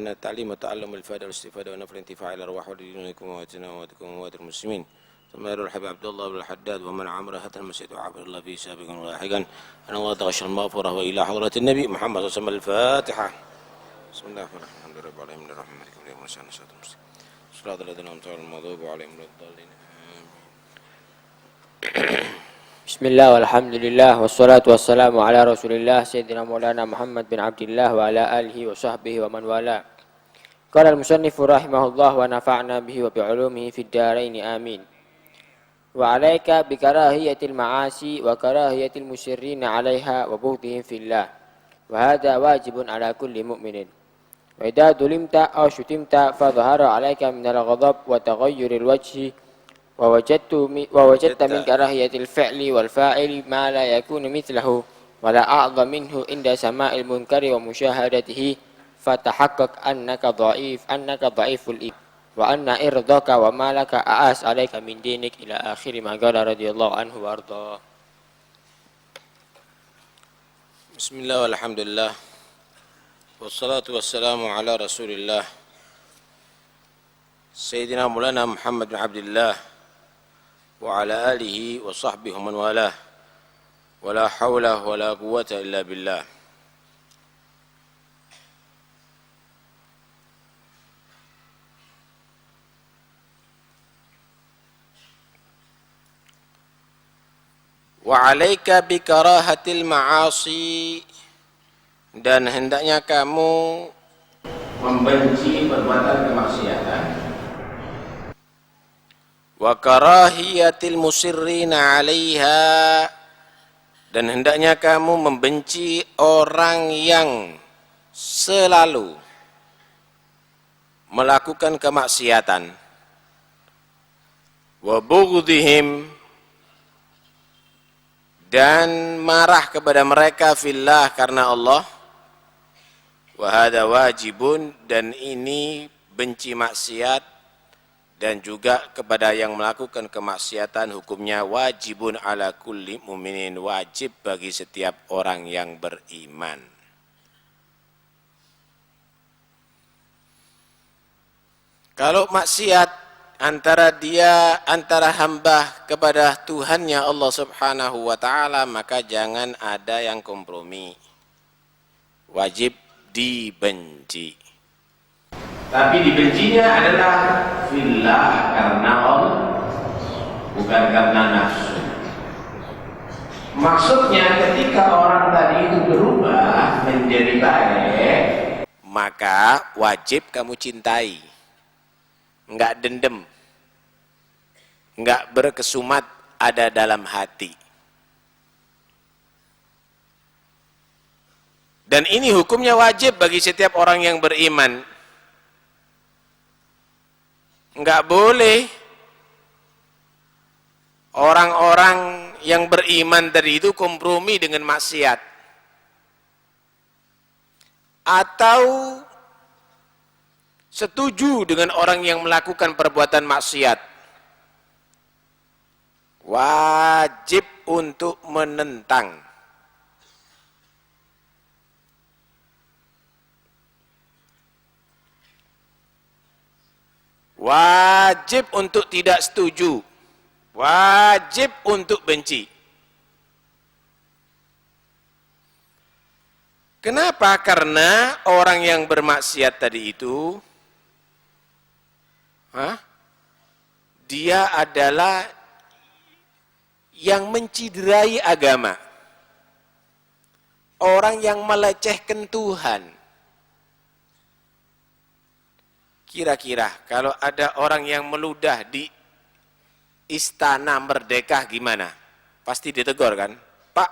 من التعليم وتعلم الفائدة والاستفادة ونفع الانتفاع إلى الأرواح ودينكم وأمواتكم وأموات المسلمين. ثم يروي الحبيب عبد الله بن الحداد ومن عمره حتى المسجد وعبر الله فيه سابقا ولاحقا أن الله تغشى المغفرة وإلى حضرة النبي محمد صلى الله عليه وسلم. الفاتحة. بسم الله الرحمن الرحيم. الحمد لله رب العالمين الرحمن الرحيم مالك يوم الدين صراط الذين أنعمت عليهم المغضوب عليهم ولا الضالين. Bismillah walhamdulillah wassalatu wassalamu ala rasulillah sayyidina maulana Muhammad bin Abdillah wa ala alihi wa sahbihi wa man wala. Qala al-musannifu rahimahullah wa nafa'na bihi wa bi'ulumihi fid dharain amin. Wa alayka bi karahiyatil ma'asi wa karahiyatil musirrina 'alaiha wa bughdihim fillah. Wa hadha wajibun ala kulli mu'minin. Wa idza dulimta aw shutimta fa dhahara 'alayka min al-ghadab wa taghayyuril wajhi ووجدت من كراهية الفعل والفاعل ما لا يكون مثله ولا أعظم منه عند سماع المنكر ومشاهدته فتحقق أنك ضعيف الإيمان وأن إرضاك ومالك أعز عليك من دينك إلى آخر ما قال رضي الله عنه وأرضاه. بسم الله والحمد لله والصلاة والسلام على رسول الله سيدنا مولانا محمد بن عبد الله وعلى آله وصحبه ومن والاه ولا حول ولا قوة إلا بالله. وعليك بكراهة المعاصي, dan hendaknya kamu membenci perbuatan kemaksiatan. Wa karahiyatil musirrina 'alaiha, dan hendaknya kamu membenci orang yang selalu melakukan kemaksiatan. Wa bughdihim, dan marah kepada mereka fillah, karena Allah. Wa hadza wajibun, dan ini benci maksiat dan juga kepada yang melakukan kemaksiatan hukumnya wajibun ala kulli mu'minin, wajib bagi setiap orang yang beriman. Kalau maksiat antara hamba kepada Tuhannya Allah Subhanahu wa taala, maka jangan ada yang kompromi. Wajib dibenci. Tapi dibencinya adalah fillah, karena Allah, bukan karena nafsu. Maksudnya ketika orang tadi itu berubah menjadi baik, maka wajib kamu cintai, enggak dendam, enggak berkesumat ada dalam hati. Dan ini hukumnya wajib bagi setiap orang yang beriman. Enggak boleh orang-orang yang beriman tadi itu kompromi dengan maksiat atau setuju dengan orang yang melakukan perbuatan maksiat. Wajib untuk menentang. Wajib untuk tidak setuju, wajib untuk benci. Kenapa? Karena orang yang bermaksiat tadi itu, dia adalah yang menciderai agama, orang yang melecehkan Tuhan. Kira-kira kalau ada orang yang meludah di Istana Merdeka gimana? Pasti ditegur kan? Pak,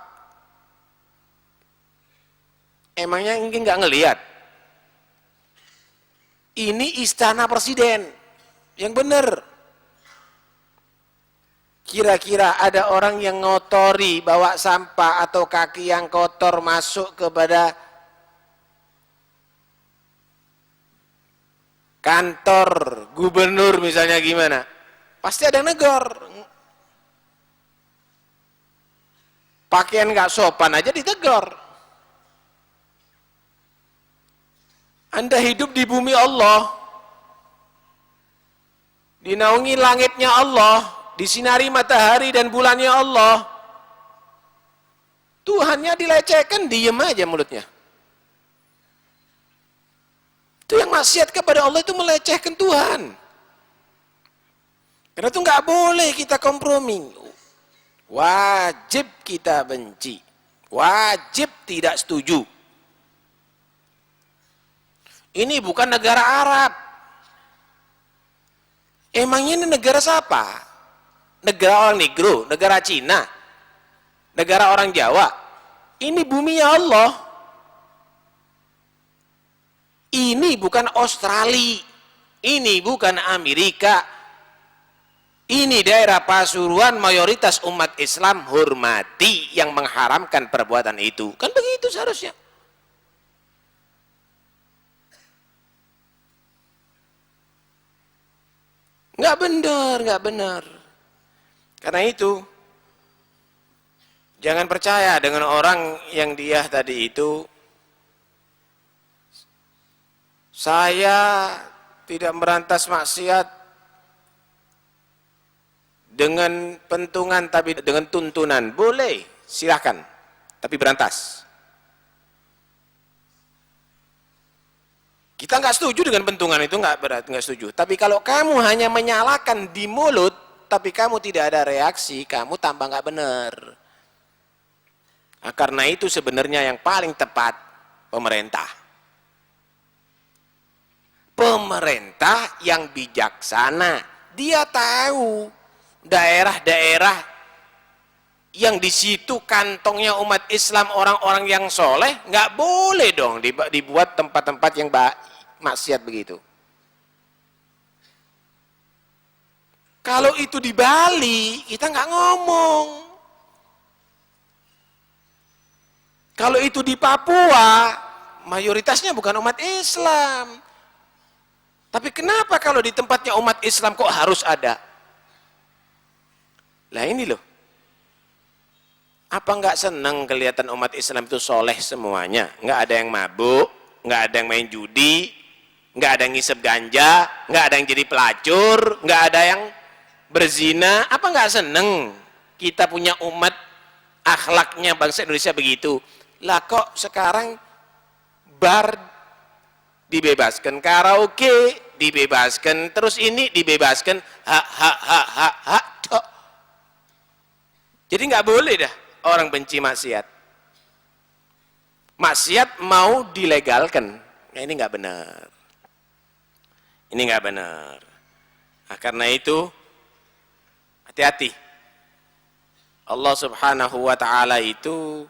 emangnya ini nggak ngelihat? Ini Istana Presiden, yang benar. Kira-kira ada orang yang ngotori, bawa sampah atau kaki yang kotor masuk kepada kantor gubernur misalnya, gimana? Pasti ada yang negor. Pakaian nggak sopan aja ditegur. Anda hidup di bumi Allah, dinaungi langitnya Allah, disinari matahari dan bulannya Allah. Tuhannya dilecehkan, diem aja mulutnya. Itu yang maksiat kepada Allah itu melecehkan Tuhan. Karena itu nggak boleh kita kompromi. Wajib kita benci, wajib tidak setuju. Ini bukan negara Arab. Emangnya ini negara siapa? Negara orang Negro, negara Cina, negara orang Jawa. Ini buminya Allah. Ini bukan Australia, ini bukan Amerika. Ini daerah Pasuruan, mayoritas umat Islam hormati yang mengharamkan perbuatan itu. Kan begitu seharusnya. Nggak benar, nggak benar. Karena itu, jangan percaya dengan orang yang dia tadi itu, saya tidak merantas maksiat dengan pentungan tapi dengan tuntunan. Boleh, silahkan, tapi berantas. Kita nggak setuju dengan pentungan itu, nggak setuju. Tapi kalau kamu hanya menyalahkan di mulut, tapi kamu tidak ada reaksi, kamu tambah nggak benar. Nah, karena itu sebenarnya yang paling tepat pemerintah. Pemerintah yang bijaksana, dia tahu daerah-daerah yang di situ kantongnya umat Islam, orang-orang yang soleh, nggak boleh dong dibuat tempat-tempat yang maksiat begitu. Kalau itu di Bali, kita nggak ngomong. Kalau itu di Papua, mayoritasnya bukan umat Islam. Tapi kenapa kalau di tempatnya umat Islam kok harus ada? Lah ini loh. Apa nggak seneng kelihatan umat Islam itu soleh semuanya? Nggak ada yang mabuk, nggak ada yang main judi, nggak ada yang ngisep ganja, nggak ada yang jadi pelacur, nggak ada yang berzina. Apa nggak seneng kita punya umat akhlaknya bangsa Indonesia begitu? Lah kok sekarang bar dibebaskan, karaoke dibebaskan, terus ini dibebaskan, hak. Jadi nggak boleh dah orang benci maksiat. Maksiat mau dilegalkan. Nah, ini nggak benar. Ini nggak benar. Nah, karena itu hati-hati. Allah Subhanahu wa taala itu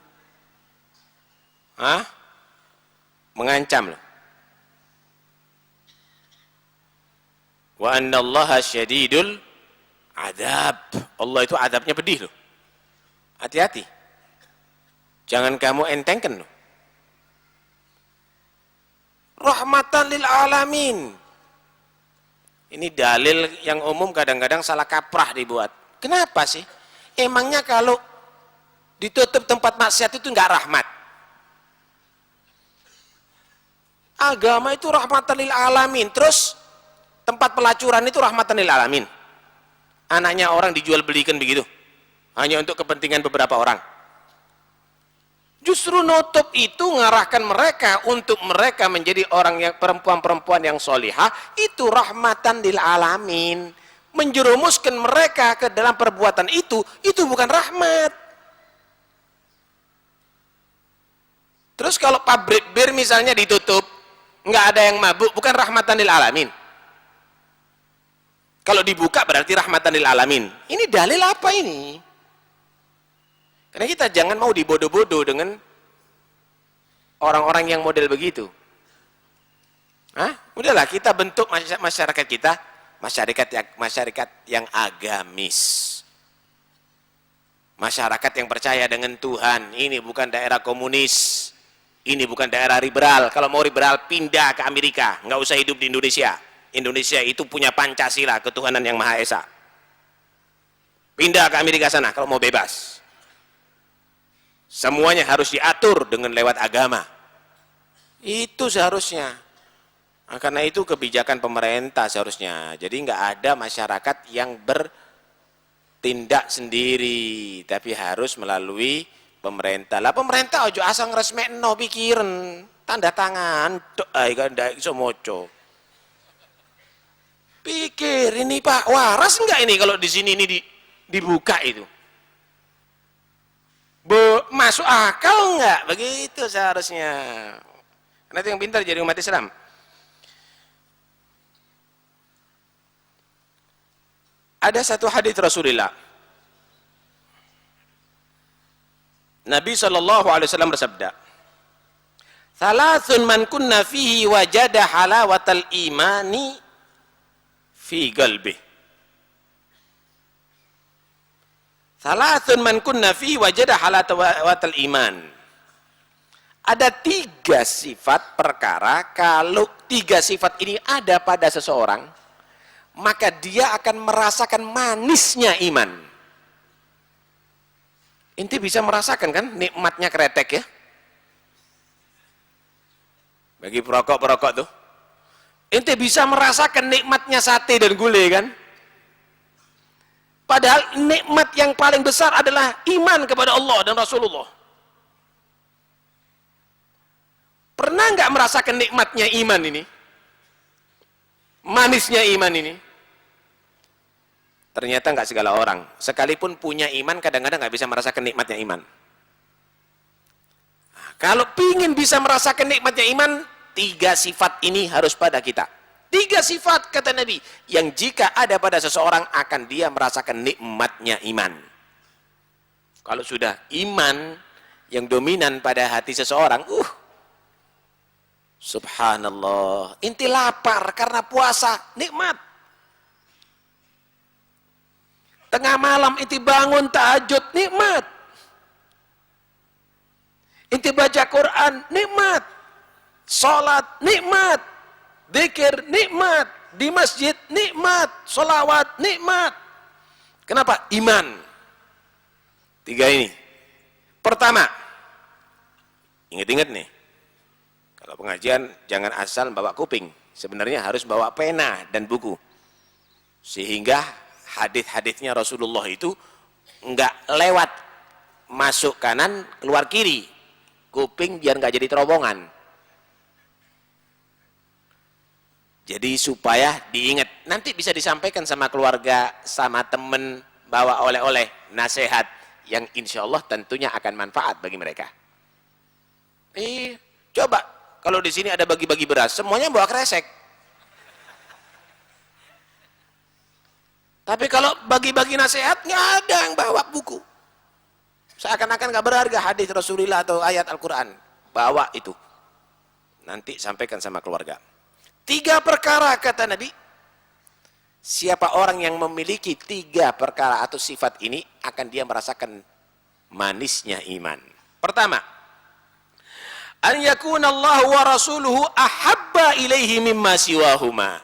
mengancam loh. Wa annallaha syadidul adzab. Allah itu adabnya pedih loh. Hati-hati. Jangan kamu entengkan loh. Rahmatan lil alamin. Ini dalil yang umum kadang-kadang salah kaprah dibuat. Kenapa sih? Emangnya kalau ditutup tempat maksiat itu enggak rahmat? Agama itu rahmatan lil alamin. Terus tempat pelacuran itu rahmatan lil alamin. Anaknya orang dijual belikan begitu. Hanya untuk kepentingan beberapa orang. Justru nutup itu mengarahkan mereka untuk mereka menjadi orang yang perempuan-perempuan yang solihah, itu rahmatan lil alamin. Menjerumuskan mereka ke dalam perbuatan itu bukan rahmat. Terus kalau pabrik bir misalnya ditutup, nggak ada yang mabuk, bukan rahmatan lil alamin. Kalau dibuka berarti rahmatan lil alamin. Ini dalil apa ini? Karena kita jangan mau dibodoh-bodoh dengan orang-orang yang model begitu. Udahlah kita bentuk masyarakat kita, masyarakat yang agamis. Masyarakat yang percaya dengan Tuhan. Ini bukan daerah komunis. Ini bukan daerah liberal. Kalau mau liberal pindah ke Amerika, nggak usah hidup di Indonesia. Indonesia itu punya Pancasila, ketuhanan yang Maha Esa. Pindah ke Amerika sana kalau mau bebas. Semuanya harus diatur dengan lewat agama. Itu seharusnya. Nah, karena itu kebijakan pemerintah seharusnya. Jadi nggak ada masyarakat yang bertindak sendiri, tapi harus melalui pemerintah. Lah pemerintah ojo asal ngresmekno pikiran, tanda tangan, tok ae kan ndak iso maca. Pikir ini Pak, waras enggak ini kalau di sini ini dibuka itu? Masuk akal enggak? Begitu seharusnya. Karena itu yang pintar jadi umat Islam. Ada satu hadis Rasulullah. Nabi SAW bersabda, "Thalathun man kunna fihi wajada halawatal imani fi qalbi." Thalathun man kunna fihi wajada halawatal iman. Ada 3 sifat perkara, kalau 3 sifat ini ada pada seseorang, maka dia akan merasakan manisnya iman. Inti bisa merasakan kan nikmatnya kretek ya? Bagi perokok-perokok tuh. Inti bisa merasakan nikmatnya sate dan gulai kan? Padahal nikmat yang paling besar adalah iman kepada Allah dan Rasulullah. Pernah nggak merasakan nikmatnya iman ini? Manisnya iman ini? Ternyata nggak segala orang. Sekalipun punya iman, kadang-kadang nggak bisa merasakan nikmatnya iman. Nah, kalau pingin bisa merasakan nikmatnya iman, 3 sifat ini harus pada kita. 3 sifat kata Nabi, yang jika ada pada seseorang akan dia merasakan nikmatnya iman. Kalau sudah iman yang dominan pada hati seseorang, subhanallah, inti lapar karena puasa, nikmat. Tengah malam inti bangun tahajud, nikmat. Inti baca Quran, nikmat. Salat, nikmat. Dzikir, nikmat. Di masjid, nikmat. Sholawat, nikmat. Kenapa? Iman. 3 ini. Pertama, ingat-ingat nih, kalau pengajian jangan asal bawa kuping. Sebenarnya harus bawa pena dan buku. Sehingga hadis-hadisnya Rasulullah itu enggak lewat masuk kanan keluar kiri. Kuping biar enggak jadi terobongan. Jadi supaya diingat, nanti bisa disampaikan sama keluarga, sama temen, bawa oleh-oleh, nasihat yang insya Allah tentunya akan manfaat bagi mereka. Coba kalau di sini ada bagi-bagi beras, semuanya bawa kresek. Tapi kalau bagi-bagi nasihat, nggak ada yang bawa buku. Seakan-akan nggak berharga hadis Rasulullah atau ayat Al-Quran. Bawa itu. Nanti sampaikan sama keluarga. 3 perkara kata Nabi, siapa orang yang memiliki 3 perkara atau sifat ini, akan dia merasakan manisnya iman. Pertama, an yakuna Allah wa rasuluhu ahabba ilaihi mimma siwahuma.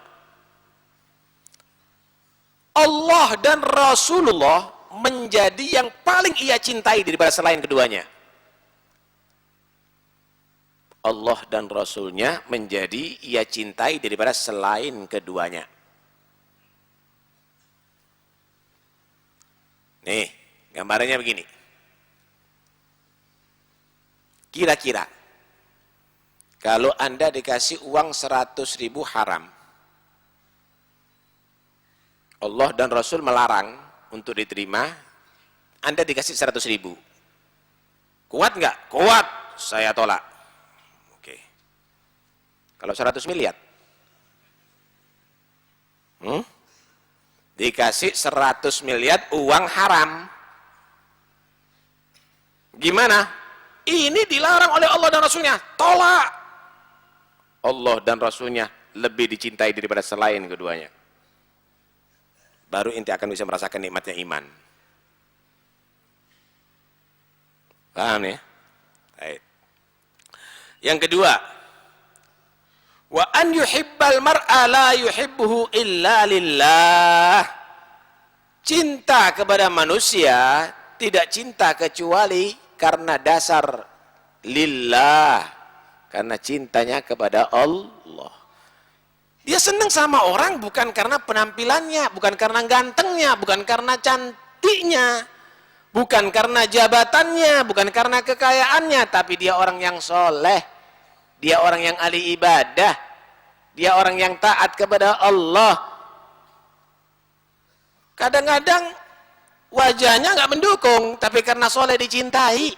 Allah dan Rasulullah menjadi yang paling ia cintai daripada selain keduanya. Allah dan Rasulnya menjadi ia cintai daripada selain keduanya. Nih, gambarannya begini. Kira-kira, kalau Anda dikasih uang 100.000 haram, Allah dan Rasul melarang untuk diterima, Anda dikasih 100.000. Kuat nggak? Kuat, saya tolak. Kalau 100 miliar, dikasih 100 miliar uang haram, gimana? Ini dilarang oleh Allah dan Rasulnya, tolak. Allah dan Rasulnya lebih dicintai daripada selain keduanya. Baru inti akan bisa merasakan nikmatnya iman. Paham ya? Baik. Yang kedua, wa an yuhibbal mar'a la yuhibbuhu illa lillah. Cinta kepada manusia tidak cinta kecuali karena dasar lillah, karena cintanya kepada Allah. Dia senang sama orang bukan karena penampilannya, bukan karena gantengnya, bukan karena cantiknya, bukan karena jabatannya, bukan karena kekayaannya, tapi dia orang yang soleh, dia orang yang ahli ibadah, dia orang yang taat kepada Allah. Kadang-kadang wajahnya nggak mendukung, tapi karena soleh dicintai.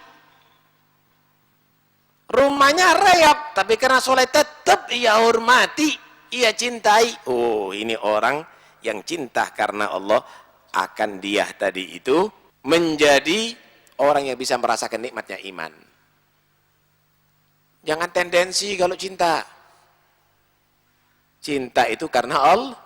Rumahnya reok, tapi karena soleh tetap ia hormati, ia cintai. Oh, ini orang yang cinta karena Allah, akan dia tadi itu menjadi orang yang bisa merasakan nikmatnya iman. Jangan tendensi kalau cinta. Cinta itu karena Allah.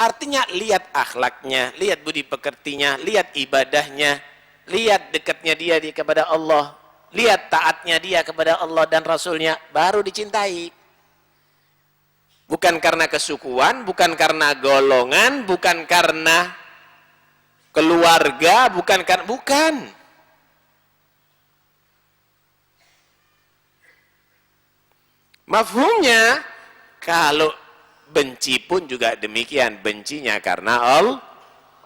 Artinya lihat akhlaknya, lihat budi pekertinya, lihat ibadahnya, lihat dekatnya dia kepada Allah, lihat taatnya dia kepada Allah dan Rasulnya, baru dicintai. Bukan karena kesukuan, bukan karena golongan, bukan karena keluarga, bukan. Mafhumnya, kalau benci pun juga demikian, bencinya karena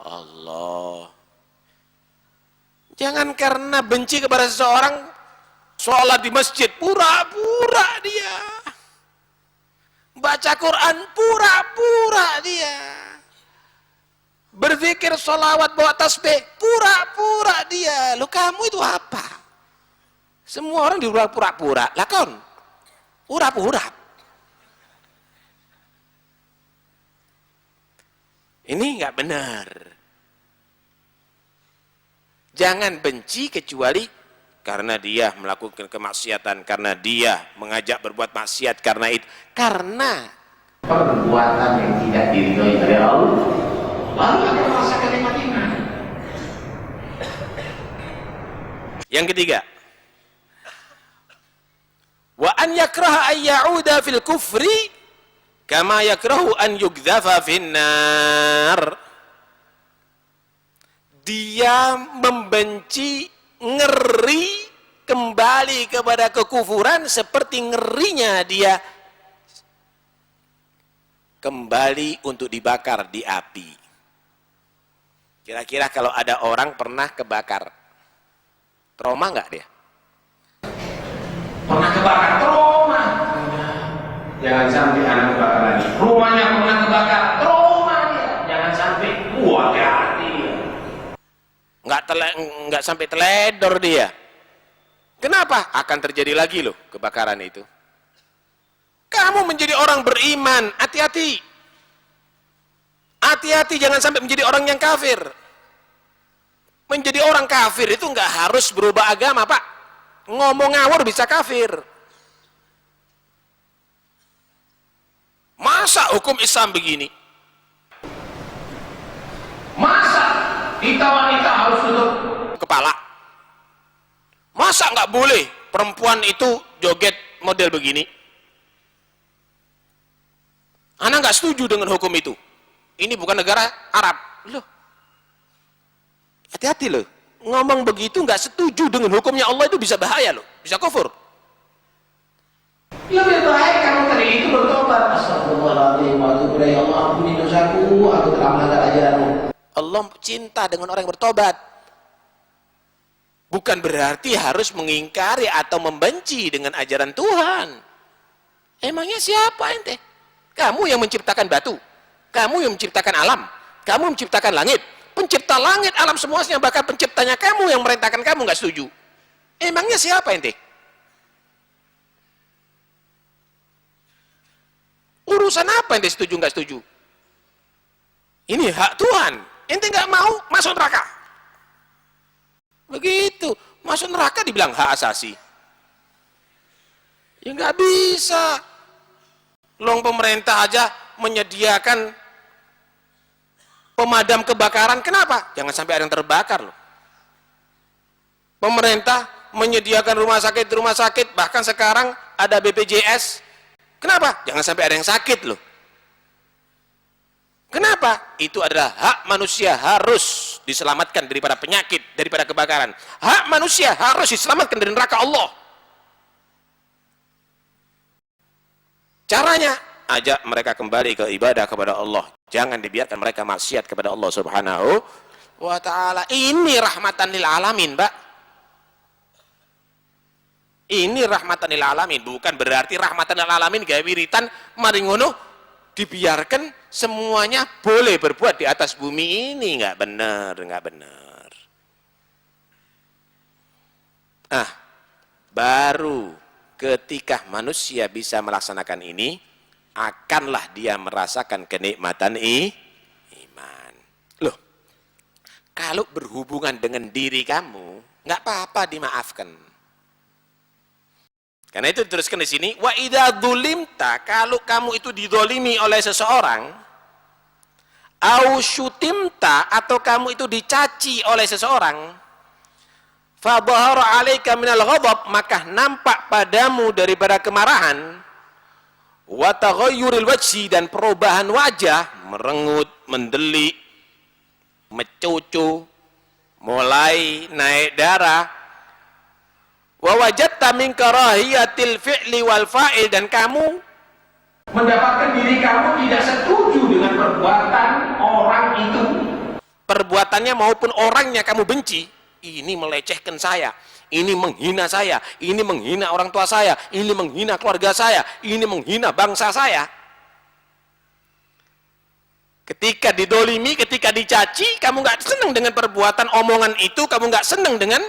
Allah. Jangan karena benci kepada seseorang, sholat di masjid, pura-pura dia. Baca Quran, pura-pura dia. Berzikir, sholawat, bawa tasbih, pura-pura dia. Lu kamu itu apa? Semua orang di pura-pura. Lakon, pura-pura. Ini nggak benar. Jangan benci kecuali karena dia melakukan kemaksiatan, karena dia mengajak berbuat maksiat, karena itu, karena perbuatan yang tidak diridhoi oleh Allah, lalu akan merasakan nikmat iman. Yang ketiga, wa an yakraha an ya'uda fil kufri kama yakrahu an yugdhafa finnar. Dia membenci, ngeri kembali kepada kekufuran seperti ngerinya dia kembali untuk dibakar di api. Kira-kira kalau ada orang pernah kebakar, trauma nggak dia? Pernah kebakar, trauma. Jangan sampai anak kebakar lagi. Rumahnya pernah kebakar, trauma dia. Jangan sampai hati. Nggak sampai teledor dia. Kenapa? Akan terjadi lagi loh kebakaran itu. Kamu menjadi orang beriman, hati-hati. Hati-hati jangan sampai menjadi orang yang kafir. Menjadi orang kafir itu nggak harus berubah agama, Pak. Ngomong ngawur bisa kafir. Masa hukum Islam begini? Masa kita wanita harus tutup kepala? Masa nggak boleh perempuan itu joget model begini? Anak nggak setuju dengan hukum itu. Ini bukan negara Arab. Loh, hati-hati loh. Ngomong begitu nggak setuju dengan hukumnya Allah itu bisa bahaya loh, bisa kufur. Lebih baik kamu tadi itu bertobat. Astagfirullahaladzim, ya Allah, ampuni dosaku, aku telah melanggar ajaranmu. Allah cinta dengan orang yang bertobat. Bukan berarti harus mengingkari atau membenci dengan ajaran Tuhan. Emangnya siapa ente? Kamu yang menciptakan batu, kamu yang menciptakan alam, kamu menciptakan langit, pencipta langit, alam semuanya, bahkan penciptanya kamu yang merintahkan kamu nggak setuju. Emangnya siapa ente? Urusan apa ente setuju nggak setuju? Ini hak Tuhan. Ente nggak mau masuk neraka. Begitu, masuk neraka dibilang hak asasi. Ya nggak bisa. Long pemerintah aja menyediakan pemadam kebakaran. Kenapa? Jangan sampai ada yang terbakar loh. Pemerintah menyediakan rumah sakit, bahkan sekarang ada BPJS. Kenapa? Jangan sampai ada yang sakit loh. Kenapa? Itu adalah hak manusia, harus diselamatkan daripada penyakit, daripada kebakaran. Hak manusia harus diselamatkan dari neraka Allah. Caranya, ajak mereka kembali ke ibadah kepada Allah. Jangan dibiarkan mereka maksiat kepada Allah Subhanahu wa ta'ala. Ini rahmatan lil alamin, Pak. Ini rahmatan lil alamin. Bukan berarti rahmatan lil alamin gawe wiritan mari ngono dibiarkan semuanya boleh berbuat di atas bumi ini. Nggak benar, nggak benar. Baru ketika manusia bisa melaksanakan ini, akanlah dia merasakan kenikmatan iman. Loh, kalau berhubungan dengan diri kamu, nggak apa-apa dimaafkan. Karena itu diteruskan di sini, wa idza dzulimta, kalau kamu itu didolimi oleh seseorang, au syutimta, atau kamu itu dicaci oleh seseorang, fa dhahara 'alaika minal ghadab, maka nampak padamu daripada kemarahan, wa taghayyuril wajhi, dan perubahan wajah, merengut, mendelik, mecucu, mulai naik darah, wa wajadta min karahiyatil fi'li wal fa'il, dan kamu mendapatkan diri kamu tidak setuju dengan perbuatan orang itu, perbuatannya maupun orangnya kamu benci. Ini melecehkan saya, ini menghina saya, ini menghina orang tua saya, ini menghina keluarga saya, ini menghina bangsa saya. Ketika didolimi, ketika dicaci, kamu nggak senang dengan perbuatan omongan itu, kamu nggak senang dengan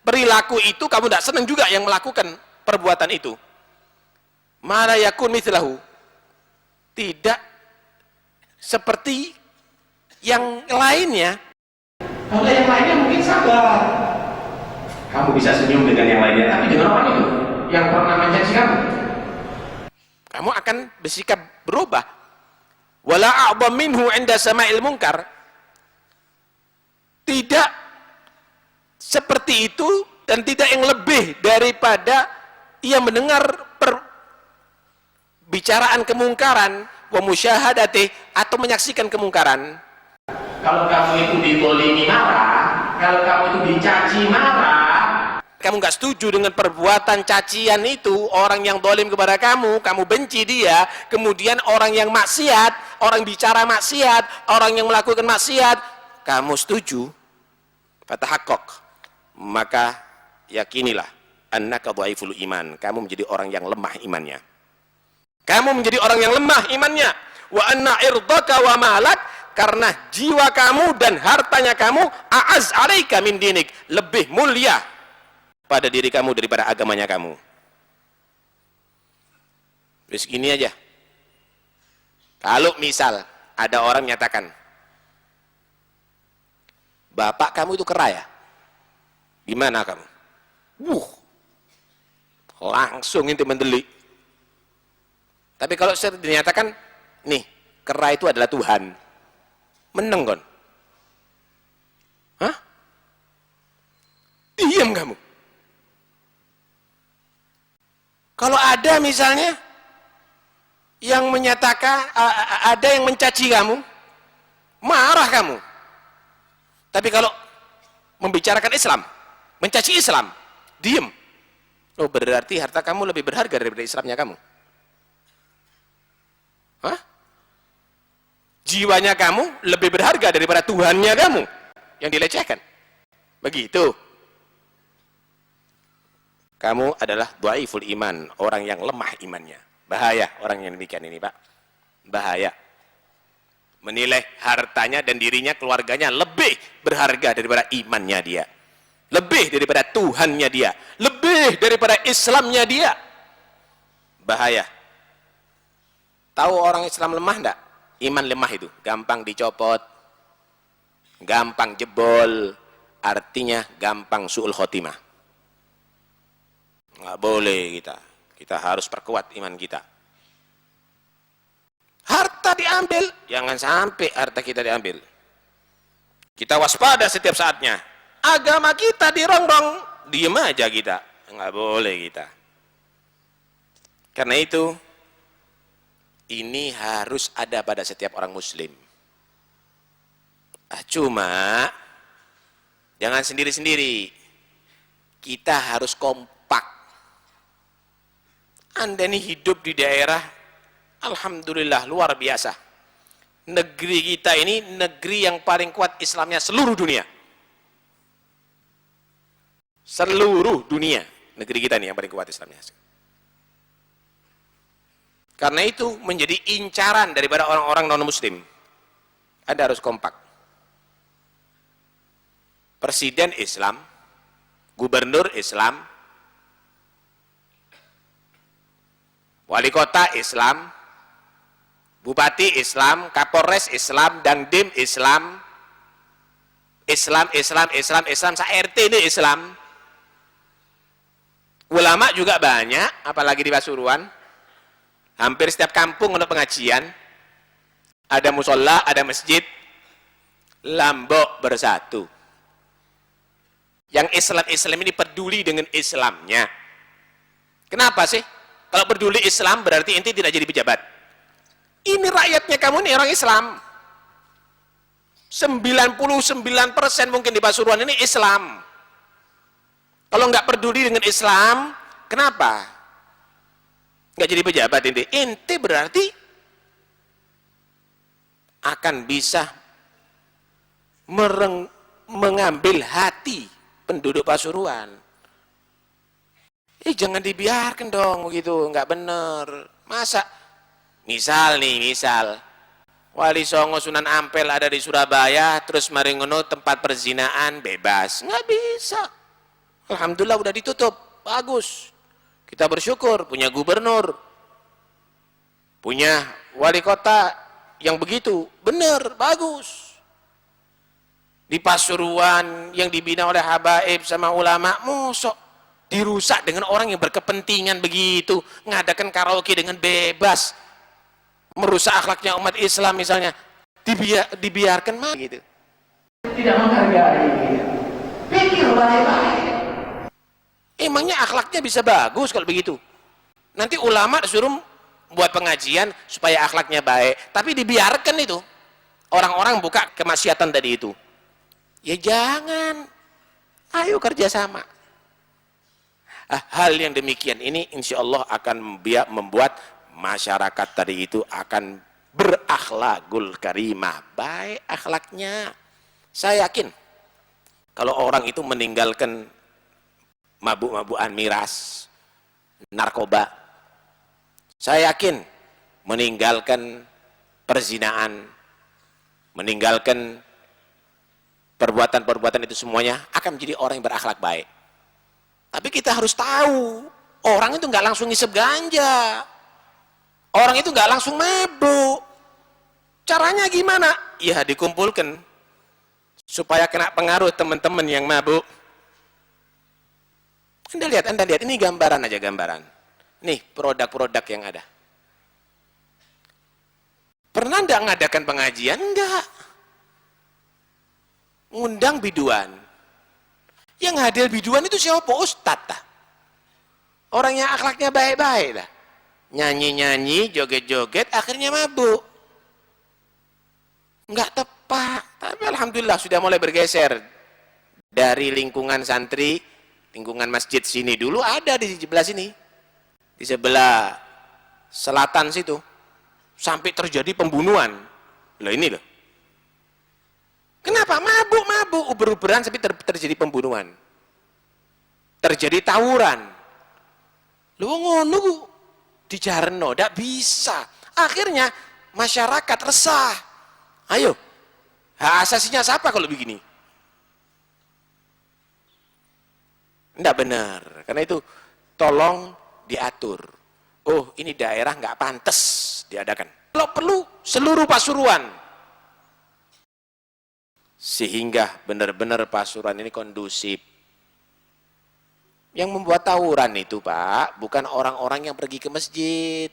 perilaku itu, kamu nggak senang juga yang melakukan perbuatan itu. Mala yakun mithlahu, tidak seperti yang lainnya. Kalau yang lainnya mungkin sabar, kamu bisa senyum dengan yang lainnya, tapi dengan orang itu yang pernah mencaci kamu akan bersikap berubah. Wala a'dham minhu 'inda sama'il munkar, tidak seperti itu dan tidak yang lebih daripada ia mendengar bicaraan kemungkaran, wa musyahadati, atau menyaksikan kemungkaran. Kalau kamu itu ditolimi marah, kalau kamu itu dicaci marah, kamu nggak setuju dengan perbuatan cacian itu, orang yang dolim kepada kamu, kamu benci dia, kemudian orang yang maksiat, orang bicara maksiat, orang yang melakukan maksiat, kamu setuju, fatahaqqaq, maka yakinilah annaka dhaiful iman, kamu menjadi orang yang lemah imannya. Kamu menjadi orang yang lemah imannya. Wa anna irdaka wa malak, karena jiwa kamu dan hartanya kamu a'az 'alaika min dinik, lebih mulia pada diri kamu daripada agamanya kamu. Terus gini aja. Kalau misal ada orang menyatakan, bapak kamu itu kera ya? Gimana kamu? Langsung inti mendelik. Tapi kalau dinyatakan, nih, kera itu adalah Tuhan, meneng kon. Hah? Diam kamu. Kalau ada misalnya yang menyatakan, ada yang mencaci kamu, marah kamu. Tapi kalau membicarakan Islam, mencaci Islam, diam. Oh, berarti harta kamu lebih berharga daripada Islamnya kamu. Hah? Jiwanya kamu lebih berharga daripada Tuhannya kamu yang dilecehkan. Begitu. Kamu adalah dhaiful iman, orang yang lemah imannya. Bahaya orang yang demikian ini, Pak. Bahaya. Menilai hartanya dan dirinya, keluarganya lebih berharga daripada imannya dia. Lebih daripada Tuhannya dia. Lebih daripada Islamnya dia. Bahaya. Tahu orang Islam lemah enggak? Iman lemah itu, gampang dicopot, gampang jebol, artinya gampang su'ul khotimah. Nggak boleh kita harus perkuat iman kita. Harta diambil, jangan sampai harta kita diambil. Kita waspada setiap saatnya. Agama kita dirongrong, diem aja kita, nggak boleh kita. Karena itu, ini harus ada pada setiap orang muslim. Cuma jangan sendiri-sendiri. Kita harus kompak. Anda ini hidup di daerah Alhamdulillah, luar biasa. Negeri kita ini negeri yang paling kuat Islamnya seluruh dunia. Seluruh dunia, negeri kita ini yang paling kuat Islamnya. Karena itu menjadi incaran daripada orang-orang non-muslim. Anda harus kompak. Presiden Islam, gubernur Islam, wali kota Islam, bupati Islam, kapolres Islam, dangdim Islam, Islam, RT ini Islam. Ulama juga banyak, apalagi di Pasuruan. Hampir setiap kampung untuk pengajian. Ada musola, ada masjid. Lombok bersatu. Yang Islam ini peduli dengan Islamnya. Kenapa sih? Kalau peduli Islam berarti inti tidak jadi pejabat. Ini rakyatnya kamu nih orang Islam. 99% mungkin di Pasuruan ini Islam. Kalau nggak peduli dengan Islam, kenapa? Nggak jadi pejabat inti. Inti berarti akan bisa mengambil hati penduduk Pasuruan. Jangan dibiarkan dong begitu, nggak bener. Masa? Misal Wali Songo Sunan Ampel ada di Surabaya, terus Maringono tempat perzinaan bebas. Nggak bisa. Alhamdulillah udah ditutup, bagus. Kita bersyukur punya gubernur, punya wali kota yang begitu, benar, bagus. Di Pasuruan yang dibina oleh habaib sama ulama, mosok dirusak dengan orang yang berkepentingan begitu, ngadakan karaoke dengan bebas, merusak akhlaknya umat Islam misalnya, dibiarkan mah gitu. Tidak menghargai, pikir baik-baik. Emangnya akhlaknya bisa bagus kalau begitu? Nanti ulama disuruh buat pengajian supaya akhlaknya baik, tapi dibiarkan itu orang-orang buka kemaksiatan tadi itu. Ya jangan, ayo kerjasama. Hal yang demikian ini insya Allah akan membuat masyarakat tadi itu akan berakhlakul karimah, baik akhlaknya. Saya yakin kalau orang itu meninggalkan mabuk-mabukan miras, narkoba, saya yakin meninggalkan perzinaan, meninggalkan perbuatan-perbuatan itu semuanya akan menjadi orang yang berakhlak baik. Tapi kita harus tahu, orang itu nggak langsung ngisep ganja, orang itu nggak langsung mabuk. Caranya gimana? Ya dikumpulkan supaya kena pengaruh teman-teman yang mabuk. Anda lihat, ini gambaran aja, gambaran. Nih produk-produk yang ada. Pernah enggak ngadakan pengajian? Enggak. Ngundang biduan. Yang hadir biduan itu siapa? Ustadz. Orang yang akhlaknya baik-baik lah. Nyanyi-nyanyi, joget-joget, akhirnya mabuk. Enggak tepat. Tapi alhamdulillah sudah mulai bergeser. Dari lingkungan santri, lingkungan masjid sini dulu ada di sebelah sini. Di sebelah selatan situ. Sampai terjadi pembunuhan. Loh ini loh. Kenapa? Mabuk-mabuk, uber-uberan sampai terjadi pembunuhan. Terjadi tawuran. Loh ngono di Jarno, tidak bisa. Akhirnya masyarakat resah. Ayo, hak asasinya siapa kalau begini? Tidak benar. Karena itu tolong diatur. Oh, ini daerah nggak pantas diadakan. Kalau perlu seluruh Pasuruan. Sehingga benar-benar Pasuruan ini kondusif. Yang membuat tawuran itu, Pak, bukan orang-orang yang pergi ke masjid.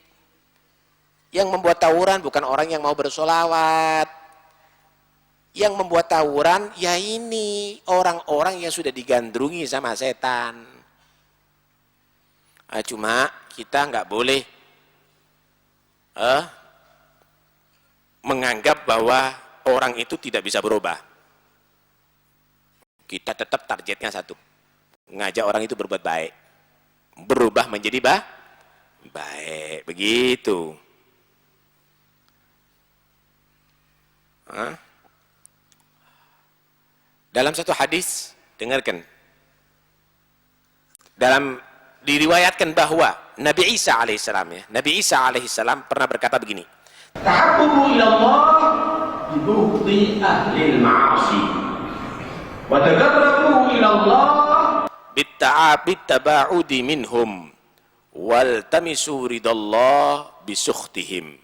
Yang membuat tawuran bukan orang yang mau bersolawat. Yang membuat tawuran, ya ini, orang-orang yang sudah digandrungi sama setan. Cuma kita nggak boleh menganggap bahwa orang itu tidak bisa berubah. Kita tetap targetnya satu. Ngajak orang itu berbuat baik. Berubah menjadi baik. Begitu. Dalam satu hadis, dengarkan. Diriwayatkan bahwa Nabi Isa alaihissalam, ya, Nabi Isa alaihissalam pernah berkata begini. Ta'abbudu ila Allah bibughdi ahli al-ma'asi. Wa taqarrabu ila Allah Bittaba'udi minhum wal tamisu ridallah bisukhtihim.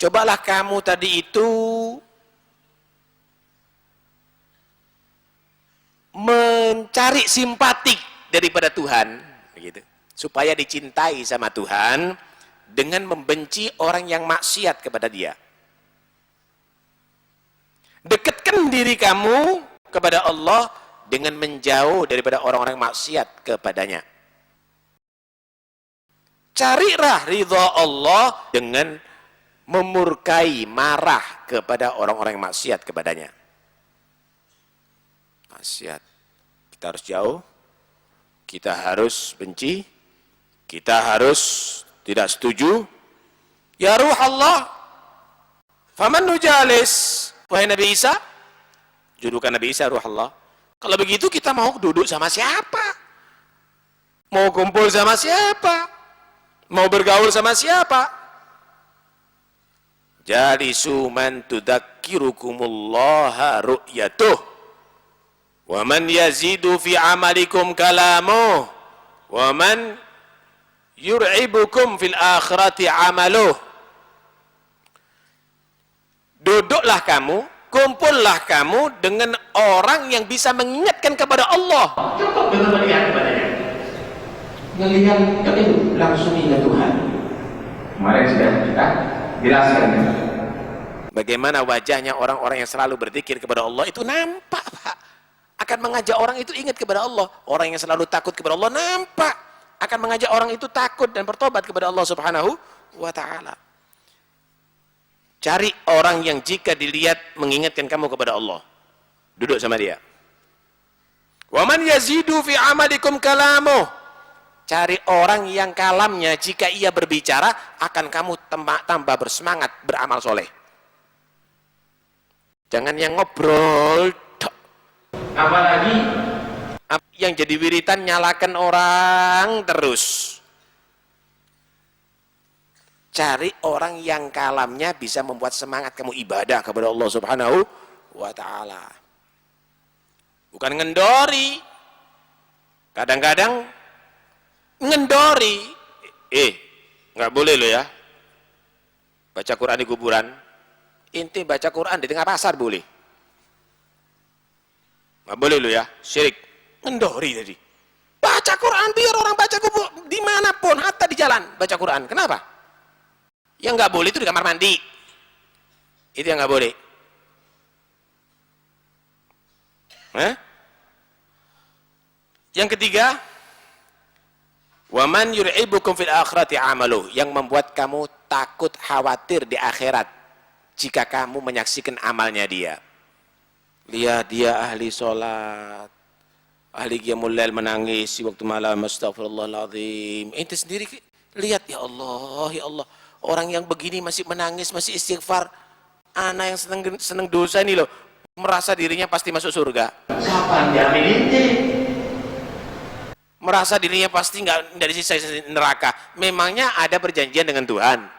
Cobalah kamu tadi itu mencari simpatik daripada Tuhan, begitu, supaya dicintai sama Tuhan dengan membenci orang yang maksiat kepada Dia. Dekatkan diri kamu kepada Allah dengan menjauh daripada orang-orang maksiat kepadanya. Carilah ridha Allah dengan memurkai, marah kepada orang-orang yang maksiat kepadanya. Maksiat, kita harus jauh, kita harus benci, kita harus tidak setuju. Ya ruh Allah, faman nujalis, wahai Nabi Isa, julukan Nabi Isa ruh Allah. Kalau begitu kita mau duduk sama siapa? Mau kumpul sama siapa? Mau bergaul sama siapa? Jalisu man tudzakkirukumullaha ru'yatuh wa man yazidu fi amalikum kalamuh wa man yur'ibukum fil akhirati amaluh. Duduklah kamu, kumpullah kamu dengan orang yang bisa mengingatkan kepada Allah. Cukup dengan melihat kepadanya. Melihat kan itu langsung ingat Tuhan. Kemarin sudah kita jelaskan. Bagaimana wajahnya orang-orang yang selalu berzikir kepada Allah itu nampak, Pak. Akan mengajak orang itu ingat kepada Allah. Orang yang selalu takut kepada Allah nampak. Akan mengajak orang itu takut dan bertobat kepada Allah Subhanahu wa ta'ala. Cari orang yang jika dilihat mengingatkan kamu kepada Allah. Duduk sama dia. Wa man yazidu fi amalikum kalamuh. Cari orang yang kalamnya jika ia berbicara akan kamu tambah bersemangat beramal soleh. Jangan yang ngobrol. Apalagi Yang jadi wiritan nyalakan orang terus. Cari orang yang kalamnya bisa membuat semangat kamu ibadah kepada Allah Subhanahu wa ta'ala. Bukan ngendori. Kadang-kadang ngendori. Nggak boleh lo ya. Baca Quran di kuburan. Inti baca Quran di tengah pasar boleh. Nggak boleh lo ya. Syirik. Ngendori tadi. Baca Quran biar orang baca kubur dimanapun, hatta di jalan baca Quran. Kenapa? Yang nggak boleh itu di kamar mandi. Itu yang nggak boleh. Yang ketiga, waman yur'ibukum fil akhirati amaluh, yang membuat kamu takut khawatir di akhirat jika kamu menyaksikan amalnya dia. Lihat dia ahli sholat, ahli qiyamul lail, menangis di waktu malam, astagfirullahaladzim. Ente sendiri lihat, ya Allah, ya Allah. Orang yang begini masih menangis, masih istighfar. Anak yang seneng dosa ini loh, merasa dirinya pasti masuk surga. siapa yang jamin ini? Merasa dirinya pasti nggak disisa neraka. Memangnya ada perjanjian dengan Tuhan?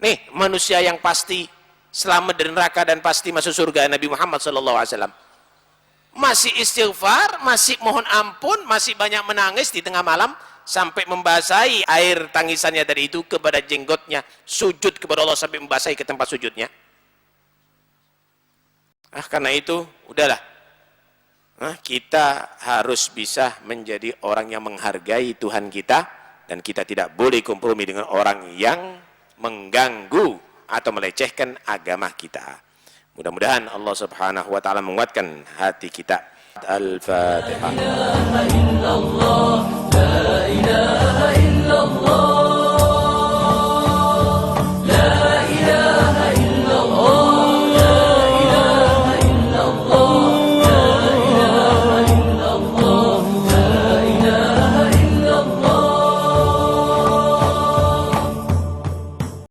Nih, manusia yang pasti selamat dari neraka dan pasti masuk surga, Nabi Muhammad SAW. Masih istighfar, masih mohon ampun, masih banyak menangis di tengah malam, sampai membasahi air tangisannya dari itu kepada jenggotnya, sujud kepada Allah sampai membasahi ke tempat sujudnya. Karena itu, udahlah. Kita harus bisa menjadi orang yang menghargai Tuhan kita, dan kita tidak boleh kompromi dengan orang yang mengganggu atau melecehkan agama kita. Mudah-mudahan Allah Subhanahu wa ta'ala menguatkan hati kita. Al-Fatihah.